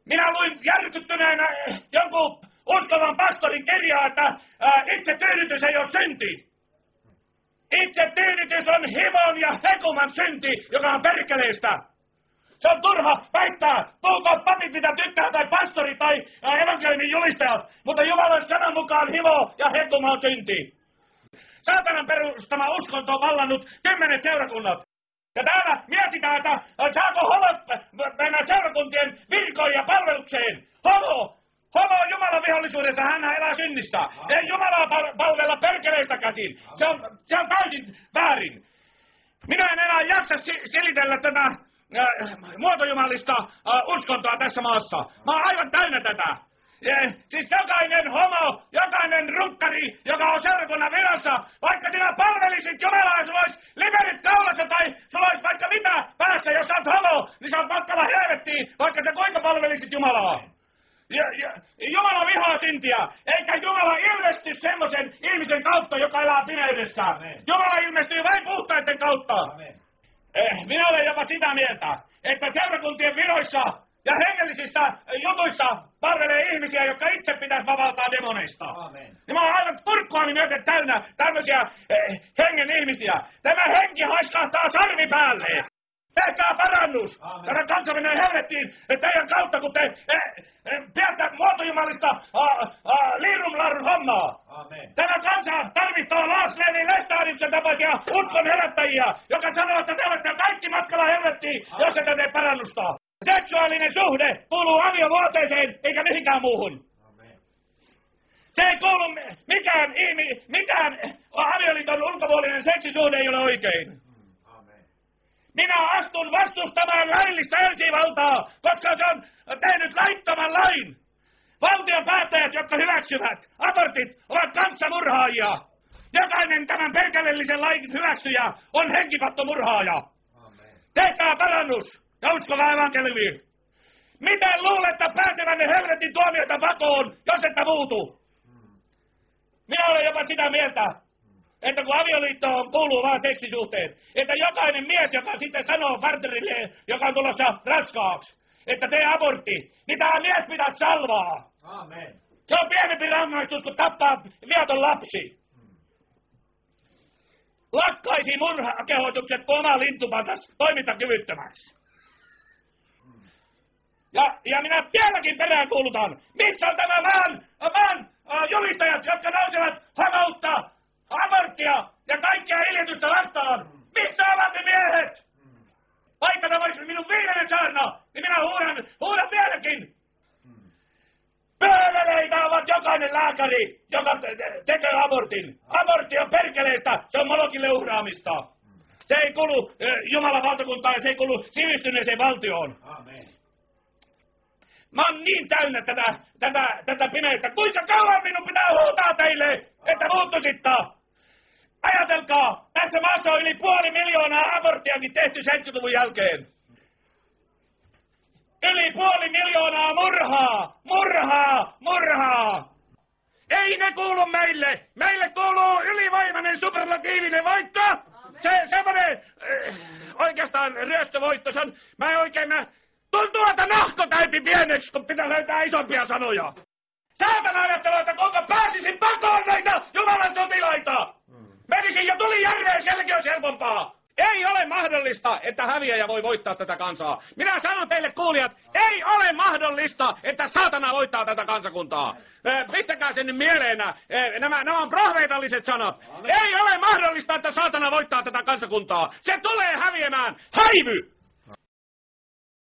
Minä luin järkyttyneenä jonkun uskovan pastorin kirjaa, että itse tyydytys ei ole synti. Itse tyydytys on himon ja hekuman synti, joka on perkeleestä. Se on turha väittää, puhukoon papit mitä tykkää tai pastori tai evankeliumin julistajat, mutta Jumalan sanan mukaan himo ja hekuma on synti. Saatanan perustama uskonto on vallannut 10 seurakunnat. Ja täällä mietitään, että saako homot mennä seurakuntien virkoihin ja palvelukseen. Homo on Jumalan vihollisuudessa, hän elää synnissä. Ei Jumalaa palvella perkeleistä käsin. Se on täysin väärin. Minä en enää jaksa silitellä tätä muotojumalista uskontoa tässä maassa. Mä oon aivan täynnä tätä. Siis jokainen homo, jokainen runkkari, joka on seurakunnan virassa, vaikka sinä palvelisit Jumalaa ja sulla olisi liverit kaulassa tai sulla olisi vaikka mitä päässä, jos sä oot homo, niin sä oot matkalla helvettiin, vaikka sä kuinka palvelisit Jumalaa. Jumala vihaa syntiä, eikä Jumala ilmesty semmoisen ihmisen kautta, joka elää pimeydessä. Amen. Jumala ilmestyy vain puhtaiden kautta. Minä olen jopa sitä mieltä, että seurakuntien viroissa ja hengellisissä jutuissa palvelee ihmisiä, jotka itse pitäisi vapauttaa demoneista. Amen. Ja mä oon aivan kurkkuani myöten täynnä tämmöisiä hengen ihmisiä. Tämä henki haiskahtaa sarvi päälle. Tehkää parannus! Tämä kansa menee helvettiin teidän kautta, kun te pidätte muotojumalista liirumlarun hommaa. Amen. Tämä kansa tarvitsee Lars Levi Lestadiuksen tapaisia uskon herättäjiä, joka sanoo, että te olette kaikki matkalla helvettiin, jos ette tee parannusta. Seksuaalinen suhde kuuluu aviovuoteeseen eikä mihinkään muuhun. Amen. Se ei kuulu mikään avioliiton ulkopuolinen seksisuhde ei ole oikein. Minä astun vastustamaan laillista ensivaltaa, koska se on tehnyt laittoman lain. Valtion päättäjät, jotka hyväksyvät abortit, ovat kanssamurhaajia. Jokainen tämän perkelellisen lain hyväksyjä on henkipattomurhaaja. Tehkää parannus ja uskokaa evankeliumiin. Miten luulette pääsevänne helvetin tuomioita pakoon, jos ette muutu? Minä olen jopa sitä mieltä, että kun avioliittoon kuuluu vaan seksisuhteet, että jokainen mies, joka sitten sanoo partnerille, joka on tulossa raskaaksi, että tee abortti, niin tämä mies pitäisi salvaa. Amen. Se on pienempi rangaistus, kun tappaa viaton lapsi. Lakkaisi murhakehotukset, kun oma lintu pantaisi toimintakyvyttömäksi. Ja minä vieläkin peräänkuulutan, missä on tämä maan julistajat, jotka nousevat homoutta, aborttia ja kaikkia iljetystä vastaan. Missä ovat ne miehet? Vaikka tämä olisi minun viimeinen saarna, niin minä huudan vieläkin. Pööleleitä ovat jokainen lääkäri, joka tekee abortin. Abortti on perkeleistä, se on Molokille uhraamista. Se ei kuulu Jumalan valtakuntaan ja se ei kuulu sivistyneeseen valtioon. Amen. Mä oon niin täynnä tätä pimeyttä. Kuinka kauan minun pitää huutaa teille, että muuttusitte? Ajatelkaa, tässä maassa on yli 500,000 aborttiakin tehty 70-luvun jälkeen. Yli 500,000 murhaa. Ei ne kuulu meille. Meille kuuluu ylivoimainen superlatiivinen voitto. Semmoinen oikeastaan ryöstövoitto. Mä en oikein tuntuu, että nahko täypi pieneksi, kun pitää löytää isompia sanoja. Saatana ajattelua, että kuinka pääsisin pakoon näitä Jumalan sotilaita. Menisin ja tuli järveen, sielläkin olisi helpompaa. Ei ole mahdollista, että häviäjä voi voittaa tätä kansaa. Minä sanon teille kuulijat, ei ole mahdollista, että saatana voittaa tätä kansakuntaa. Pistäkää sen nyt mieleenä. Nämä on profeetalliset sanat. Ei ole mahdollista, että saatana voittaa tätä kansakuntaa. Se tulee häviämään. Häivy!